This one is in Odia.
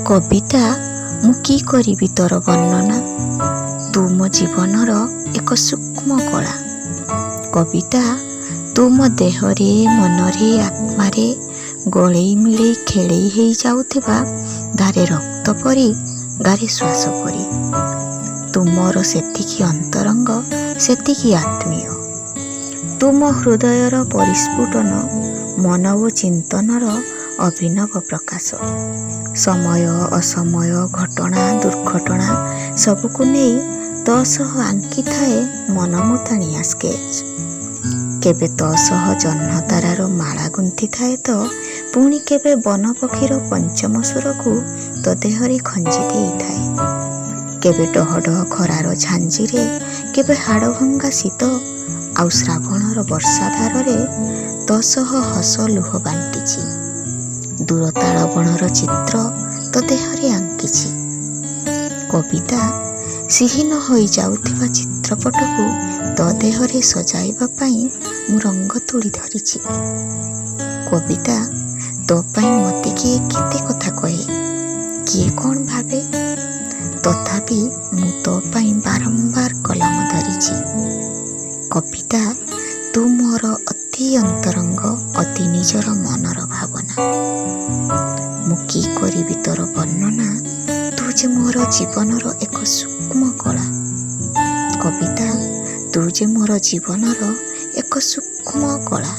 କବିତା ମୁଁ କି କରିବି ତୋର ବର୍ଣ୍ଣନା, ତୁ ମୋ ଜୀବନର ଏକ ସୂକ୍ଷ୍ମ କଳା। କବିତା ତୁ ମୋ ଦେହରେ ମନରେ ଆତ୍ମାରେ ଗଳେଇ ମିଳେଇ ଖେଳେଇ ହେଇ ଯାଉଥିବା ଧାରେ ରକ୍ତ ପରି ଗାରେ ଶ୍ୱାସ ପରି। ତୁ ମୋର ସେତିକି ଅନ୍ତରଙ୍ଗ, ସେତିକି ଆତ୍ମୀୟ। ତୁ ମୋ ହୃଦୟର ପରିସ୍ଫୁଟନ, ମନ ଓ ଚିନ୍ତନର ଅଭିନବ ପ୍ରକାଶ। ସମୟ ଅସମୟ, ଘଟଣା ଦୁର୍ଘଟଣା ସବୁକୁ ନେଇ ତୋ ସହ ଆଙ୍କିଥାଏ ମନମତାଣିଆ ସ୍କେଚ୍। କେବେ ତୋ ସହ ଜହ୍ନ ତାରାର ମାଳା ଗୁନ୍ଥିଥାଏ ତ, ପୁଣି କେବେ ବନ ପକ୍ଷୀର ପଞ୍ଚମ ସୁରକୁ ତୋ ଦେହରେ ଖଞ୍ଜି ଦେଇଥାଏ। କେବେ ଡହ ଡହ ଖରାର ଝାଞ୍ଜିରେ, କେବେ ହାଡ଼ଭଙ୍ଗା ଶୀତ ଆଉ ଶ୍ରାବଣର ବର୍ଷାଧାରରେ ତୋ ସହ ହସ ଲୁହ ବାଣ୍ଟିଛି। ଦୂରତାଳ ବଣର ଚିତ୍ର ତୋ ଦେହରେ ଆଙ୍କିଛି। କବିତା ସିହୀନ ହୋଇଯାଉଥିବା ଚିତ୍ରପଟକୁ ତୋ ଦେହରେ ସଜାଇବା ପାଇଁ ମୁଁ ରଙ୍ଗ ତୁଳି ଧରିଛି। କବିତା ତୋ ପାଇଁ ମୋତେ କିଏ କେତେ କଥା କହେ, କିଏ କ'ଣ ଭାବେ, ତଥାପି ମୁଁ ତୋ ପାଇଁ ବାରମ୍ବାର କଲମ ଧରିଛି। କବିତା ତୁ ମୋର ଅତି ଅନ୍ତରଙ୍ଗ, ଅତି ନିଜର ମନର ଭାବନା। ମୁଁ କି କରିବି ତୋର ବର୍ଣ୍ଣନା, ତୁ ଯେ ମୋର ଜୀବନର ଏକ ସୂକ୍ଷ୍ମ କଳା। କବିତା ତୁ ଯେ ମୋର ଜୀବନର ଏକ ସୂକ୍ଷ୍ମ କଳା।